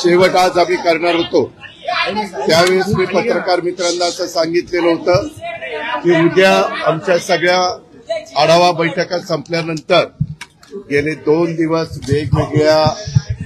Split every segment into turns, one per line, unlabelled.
शेवट आज आम्ही करणार होतो त्यावेळेस मी पत्रकार मित्रांना असं सांगितलेलं होतं की उद्या आमच्या सगळ्या आढावा बैठका संपल्यानंतर गेले 2 दिवस वेगवेगळ्या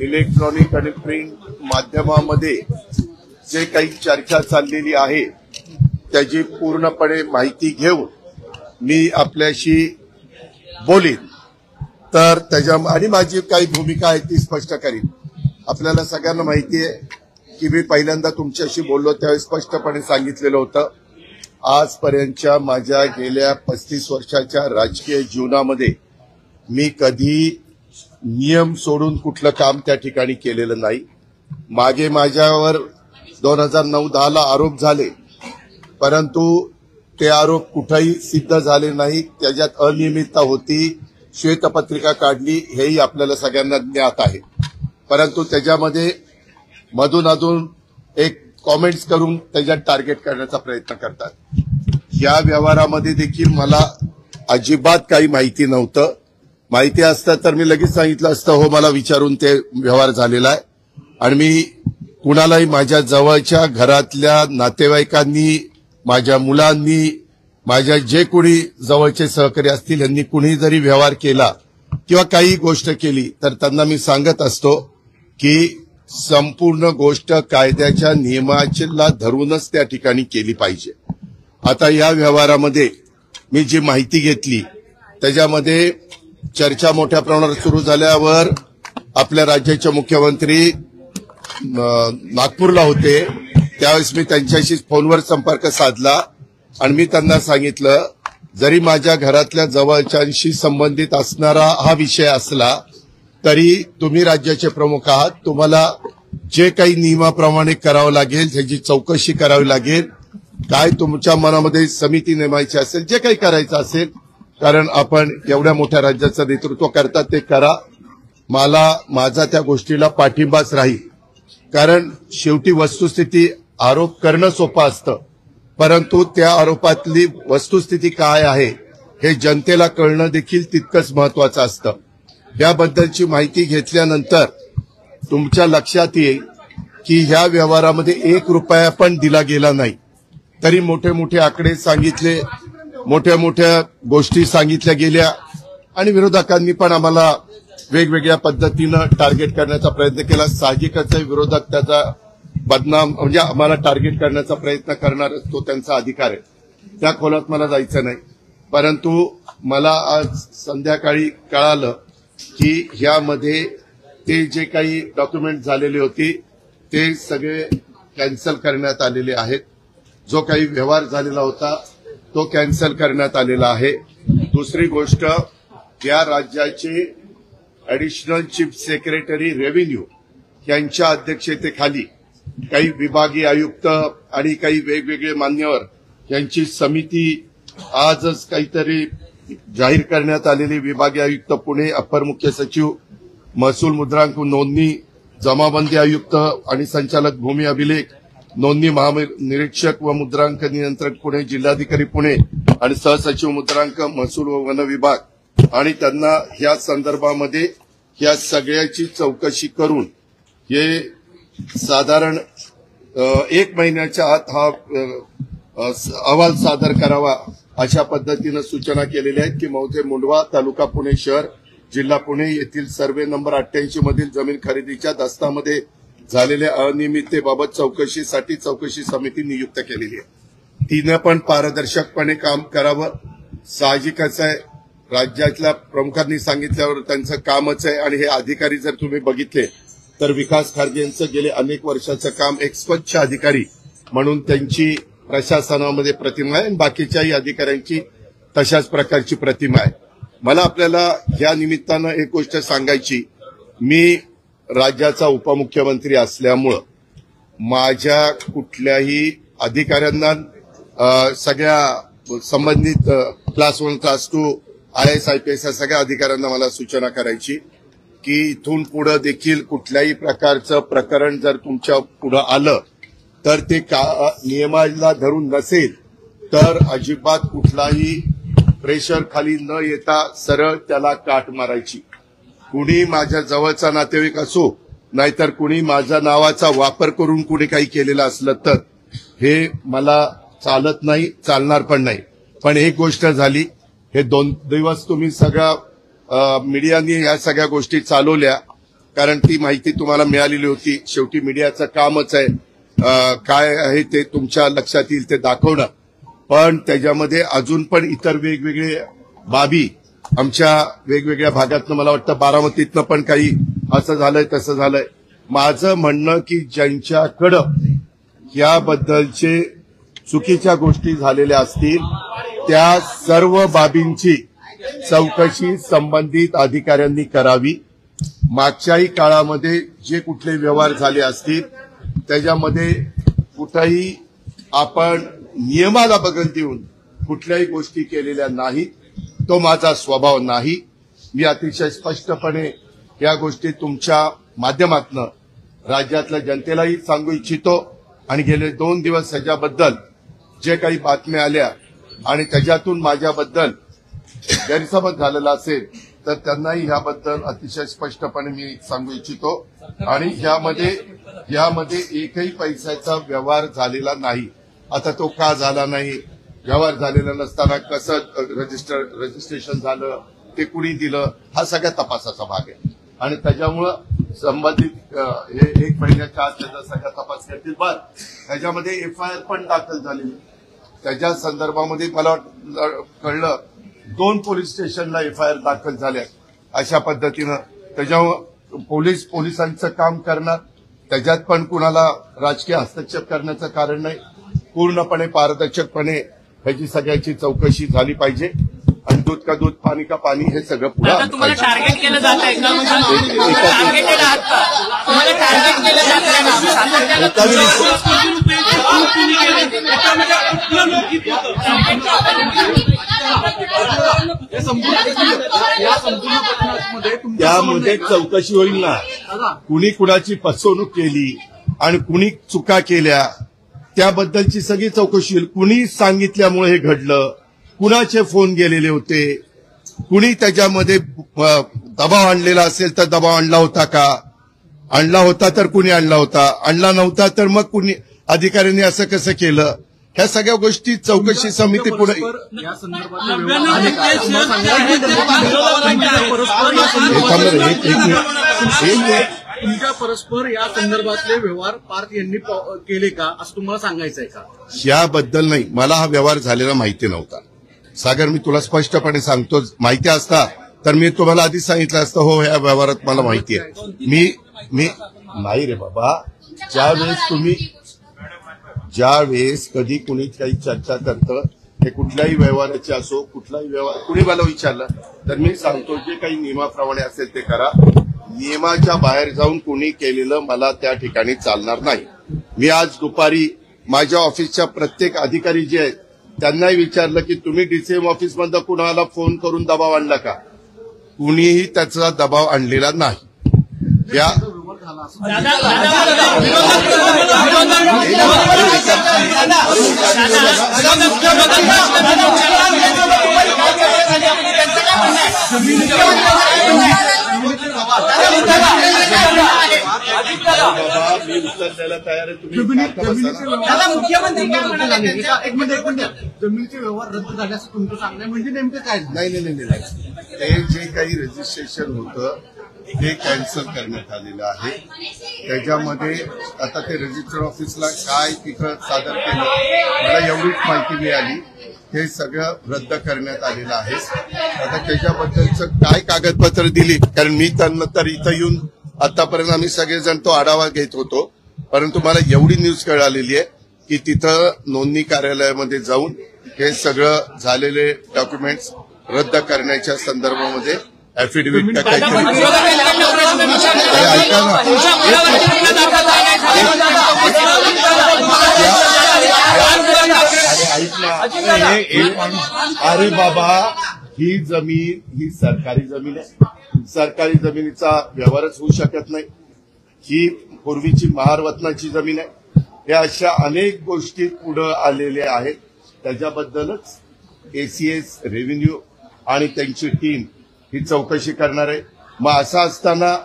इलेक्ट्रॉनिक आणि प्रिंट माध्यमामध्ये जे काही चर्चा चाललेली आहे त्याची पूर्णपणे माहिती घेऊन मी आपल्याशी बोलीन। तर त्याच्या आणि माझी काही भूमिका आहे ती स्पष्ट करीन। आपल्याला सगळ्यांना माहिती आहे की मी पहिल्यांदा तुमच्याशी बोललो त्यावेळी स्पष्टपणे सांगितलेलं होतं आजपर्यंतच्या माझ्या गेल्या 35 वर्षाच्या राजकीय जीवनामध्ये मी कधी नियम सोडून कुठलं काम त्या ठिकाणी केलेलं नाही। मागे माझ्यावर 2009-10 ला आरोप झाले परंतु ते आरोप कुठेही सिद्ध झाले नाही। त्याच्यात अनियमितता होती, श्वेतपत्रिका काढली हेही आपल्याला सगळ्यांना ज्ञात आहे। परंतु त्याच्यामध्ये मधून एक कॉमेंट्स करून त्याच्यात टार्गेट करण्याचा प्रयत्न करतात। या व्यवहारामध्ये देखील मला अजिबात काही माहिती नव्हतं। माहिती असतं तर मी लगेच सांगितलं असतं हो मला विचारून ते व्यवहार झालेला आहे। आणि मी कुणालाही माझ्या जवळच्या घरातल्या नातेवाईकांनी, माझ्या मुलांनी, माझ्या जे कोणी जवळचे सहकारी असतील यांनी कुणी जरी व्यवहार केला किंवा काही गोष्ट केली तर त्यांना मी सांगत असतो की संपूर्ण गोष्ट कायद्याच्या नियमाला धरूनच त्या ठिकाणी केली पाहिजे। आता या व्यवहारामध्ये मी जी माहिती घेतली त्याच्यामध्ये चर्चा मोठ्या प्रमाणावर सुरू झाल्यावर आपल्या राज्याचे मुख्यमंत्री नागपूरला होते त्यावेळेस मी त्यांच्याशी फोनवर संपर्क साधला आणि मी त्यांना सांगितलं जरी माझ्या घरातल्या जवळच्यांशी संबंधित असणारा हा विषय असला तरी तुम्ही राज्याचे प्रमुख आहात, तुम्हाला जे काही नियमाप्रमाणे करावं लागेल त्याची चौकशी करावी लागेल, काय तुमच्या मनामध्ये समिती नेमायची असेल जे काही करायचं असेल कारण आपण एवढ्या मोठ्या राज्याचं नेतृत्व करतात ते करा। मला माझा त्या गोष्टीला पाठिंबाच राहील कारण शेवटी वस्तुस्थिती आरोप करणं सोपं असतं परंतु त्या आरोपातली वस्तुस्थिती काय आहे हे जनतेला कळणं देखील तितकंच महत्वाचं असतं। याबद्दलची माहिती घेतल्यानंतर तुमच्या लक्षात येईल की ह्या व्यवहारामध्ये 1 रुपया पण दिला गेला नाही तरी मोठे मोठे आकडे सांगितले, मोठ्या मोठ्या गोष्टी सांगितल्या गेल्या आणि विरोधकांनी पण आम्हाला वेगवेगळ्या पद्धतीनं टार्गेट करण्याचा प्रयत्न केला। साहजिकच विरोधक त्याचा बदनाम म्हणजे आम्हाला टार्गेट करण्याचा प्रयत्न करणार तो त्यांचा अधिकार आहे, त्या खोलात मला जायचं नाही। परंतु मला आज संध्याकाळी कळालं की ह्यामध्ये ते जे काही डॉक्युमेंट झालेले होते ते सगळे कॅन्सल करण्यात आलेले आहेत। जो काही व्यवहार झालेला होता तो कॅन्सल करण्यात आलेला आहे। दुसरी गोष्ट या राज्याचे ऍडिशनल चीफ सेक्रेटरी रेव्हेन्यू यांच्या अध्यक्षतेखाली काही विभागीय आयुक्त आणि काही वेगवेगळे मान्यवर यांची समिती आजच काहीतरी जाहीर करण्यात आलेली विभागीय आयुक्त पुणे, अप्पर मुख्य सचिव, महसूल मुद्रांक नोंदणी, जमाबंदी आयुक्त आणि संचालक भूमी अभिलेख, नोंदणी महानिरीक्षक व मुद्रांक नियंत्रक पुणे, जिल्हाधिकारी पुणे आणि सहसचिव मुद्रांक महसूल व वन विभाग आणि त्यांना ह्या संदर्भामध्ये ह्या सगळ्याची चौकशी करून हे साधारण 1 महिन्याच्या आत हा अहवाल सादर करावा अशा पद्धतीनं सूचना केलेल्या आहेत की मौजे मुंडवा तालुका पुणे शहर जिल्हा पुणे येथील सर्वे नंबर 88 मधील जमीन खरेदीच्या दस्तामध्ये झालेल्या अनियमिततेबाबत चौकशीसाठी चौकशी समिती नियुक्त केलेली आहे। तिने पण पारदर्शकपणे काम करावं। साहजिकच आहे राज्यातल्या प्रमुखांनी सांगितल्यावर त्यांचं कामच आहे आणि हे अधिकारी जर तुम्ही बघितले तर विकास खारगे यांचं गेले अनेक वर्षाचं काम एक स्वच्छ अधिकारी म्हणून त्यांची प्रशासनामध्ये प्रतिमा आहे आणि बाकीच्याही अधिकाऱ्यांची तशाच प्रकारची प्रतिमा आहे। मला आपल्याला या निमित्तानं एक गोष्ट सांगायची, मी राज्याचा उपमुख्यमंत्री असल्यामुळं माझ्या कुठल्याही अधिकाऱ्यांना सगळ्या संबंधित क्लास 1 क्लास 2 IAS IPS या सगळ्या अधिकाऱ्यांना मला सूचना करायची की इथून पुढे देखील कुठल्याही प्रकारचं प्रकरण जर तुमच्या पुढे आलं तर ते नियमाला धरून नसेल तर अजिबात कुठलाही प्रेशर खाली न येता सरळ त्याला काट मारायची। कुणी माझ्या जवळचा नातेवाईक असो नाहीतर कुणी माझ्या नावाचा वापर करून कुणी काही केलेलं असलं तर हे मला चालत नाही, चालणार पण नाही. पण एक गोष्ट झाली, हे 2 दिवस तुम्ही सगळ्या मीडियाने या सगळ्या गोष्टी चालवल्या, कारण ती माहिती तुम्हाला मिळालेली होती. शेवटी मीडियाचं कामच आहे काय आहे ते तुमच्या लक्षात येईल ते दाखवणं. पण त्याच्यामध्ये अजून पण इतर वेगवेगळे बाबी आमच्या वेगवेगळ्या भागातनं, मला वाटतं बारामतीतनं पण काही असं झालंय तसं झालंय. माझं म्हणणं की ज्यांच्याकडं याबद्दलचे चुकीच्या गोष्टी झालेल्या असतील त्या सर्व बाबींची चौकशी संबंधित अधिकाऱ्यांनी करावी. मागच्याही काळामध्ये जे कुठले व्यवहार झाले असतील त्याच्यामध्ये कुठेही आपण नियमाला बगल देऊन कुठल्याही गोष्टी केलेल्या नाहीत. तो माझा स्वभाव नाही. मी अतिशय स्पष्टपणे या गोष्टी तुमच्या माध्यमातून राज्यातल्या जनतेलाही सांगू इच्छितो. आणि गेले 2 दिवस ह्याच्याबद्दल जे काही बातम्या आल्या आणि त्याच्यातून माझ्याबद्दल गैरसमज झालेला असेल तर त्यांनाही याबद्दल अतिशय स्पष्टपणे मी सांगू इच्छितो. आणि यामध्ये एकही पैशाचा व्यवहार झालेला नाही. आता तो का झाला नाही, व्यवहार झालेला नसताना कसं रजिस्ट्रेशन झालं, ते कुणी दिलं, हा सगळ्या तपासाचा भाग आहे. आणि त्याच्यामुळं संबंधित हे 1 महिन्याच्या आत त्याचा सगळा तपास करतील. बरं, त्याच्यामध्ये एफआयआर पण दाखल झाली. त्याच्या संदर्भामध्ये मला कळलं 2 पोलीस स्टेशनला एफआयआर दाखल झाल्या. अशा पद्धतीनं त्याच्यामुळं पोलिसांचं काम करणार, त्याच्यात पण कुणाला राजकीय हस्तक्षेप करण्याचं कारण नाही. पूर्णपणे पारदर्शकपणे ह्याची सगळ्याची चौकशी झाली पाहिजे. आणि दूध का दूध, पाणी का पाणी, हे सगळं पुढे
तुम्हाला टार्गेट केलं जात आहे का? टार्गेटेड आहात का? तुम्हाला टार्गेट केलं जात आहे
त्यामध्ये चौकशी होईल ना. कुणी कुणाची फसवणूक केली आणि कुणी चुका केल्या त्याबद्दलची सगळी चौकशी होईल. कुणी सांगितल्यामुळे हे घडलं, कुणाचे फोन गेलेले होते, कुणी त्याच्यामध्ये दबाव आणलेला असेल तर दबाव आणला होता का, आणला होता तर कुणी आणला होता, आणला नव्हता तर मग कुणी अधिकाऱ्यांनी असं कसं केलं, ह्या सगळ्या गोष्टी चौकशी समिती पुढे.
तुमच्या परस्पर या संदर्भातले व्यवहार पार्थ यांनी केले का असं तुम्हाला सांगायचंय का?
याबद्दल नाही, मला हा व्यवहार झालेला माहिती नव्हता. सागर, मी तुला स्पष्टपणे सांगतो, माहिती असता तर मी तुम्हाला आधीच सांगितलं असतं हो या व्यवहारात मला माहिती आहे. मी नाही रे बाबा. ज्यावेळेस कधी कुणी काही चर्चा करतं, हे कुठल्याही व्यवहाराचे असो, कुठलाही व्यवहार कुणी मला विचारलं तर मी सांगतो जे काही नियमाप्रमाणे असेल ते करा. नियमाच्या बाहेर जाऊन कुणी केलेलं मला त्या ठिकाणी चालणार नाही. मी आज दुपारी माझ्या ऑफिसच्या प्रत्येक अधिकारी जे आहेत त्यांनाही विचारलं की तुम्ही डीसीएम ऑफिसमधनं कुणाला फोन करून दबाव आणला का? कुणीही त्याचा दबाव आणलेला नाही. या मी उत्तर द्यायला तयार आहे.
मुख्यमंत्री एक मिनिट जमिनीचे व्यवहार रद्द झाले असं तुमचं सांगणं म्हणजे नेमकं काय?
नाही. ते जे काही रजिस्ट्रेशन होतं ते कॅन्सल करण्यात आलेलं आहे. त्याच्यामध्ये आता ते रजिस्टर ऑफिसला काय तिथं सादर केलं मला एवढीच माहिती मिळाली. हे सगळं रद्द करण्यात आलेलं आहे. आता त्याच्याबद्दलचं काय कागदपत्र दिली, कारण मी त्यांना तर इथं येऊन आतापर्यंत आम्ही सगळेजण तो आढावा घेत होतो, परंतु मला एवढी न्यूज कळालेली आहे की तिथं नोंदणी कार्यालयामध्ये जाऊन हे सगळं झालेले डॉक्युमेंट्स रद्द करण्याच्या संदर्भामध्ये ॲफिडेव्हिट का काहीतरी ऐका ना. अरे बाबा, ही जमीन ही सरकारी जमीन आहे. सरकारी जमिनीचा व्यवहारच होऊ शकत नाही. ही पूर्वीची महारवतनाची जमीन आहे. या अशा अनेक गोष्टी पुढे आलेल्या आहेत. त्याच्याबद्दलच एसीएस, रेव्हेन्यू आणि त्यांची टीम ही चौकशी करणार आहे. मग असं असताना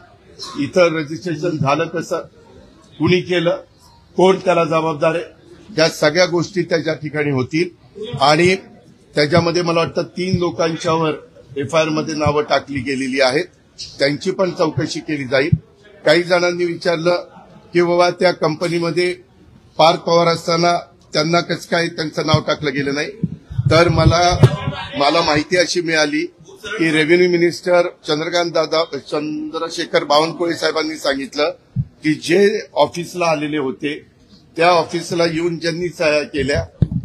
इथं रजिस्ट्रेशन झालं कसं, कुणी केलं, कोण त्याला जबाबदार आहे, या सगळ्या गोष्टी त्याच्या ठिकाणी होतील. आणि त्याच्यामध्ये मला वाटतं 3 लोकांच्यावर एफआयआर मध्ये नावं टाकली गेलेली आहेत. त्यांची पण चौकशी केली जाईल. काही जणांनी विचारलं की बाबा त्या कंपनीमध्ये पार्थ पवार असताना त्यांना कसं काय त्यांचं नाव टाकलं गेलं नाही. तर मला माहिती अशी मिळाली की रेव्हेन्यू मिनिस्टर चंद्रशेखर बावनकुळे साहेबांनी सांगितलं की जे ऑफिसला आलेले होते त्या ऑफिसला येऊन ज्यांनी सह्या केल्या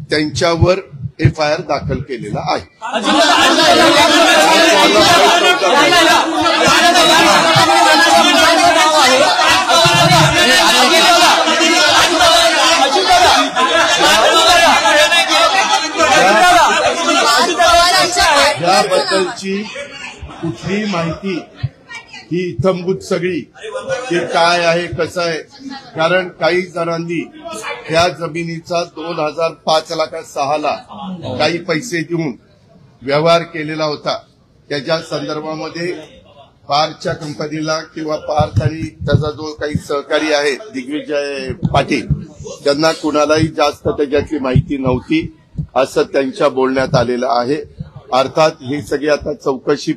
त्यांच्यावर एफआयआर दाखल केलेला आहे. याबद्दलची कुठली माहिती ही इत्थंभूत सगळी की काय आहे कसं आहे. कारण काही जणांनी त्या जमिनीचा 2005-6 ला काही पैसे देऊन व्यवहार केलेला होता. त्याच्या संदर्भामध्ये पार्थच्या कंपनीला किंवा पार्थ आणि त्याचा जो काही सहकारी आहे दिग्विजय पाटील त्यांना कुणालाही जास्त त्याच्यातली माहिती नव्हती असं त्यांच्या बोलण्यात आलेलं आहे. अर्थात ही सगळी आता चौकशी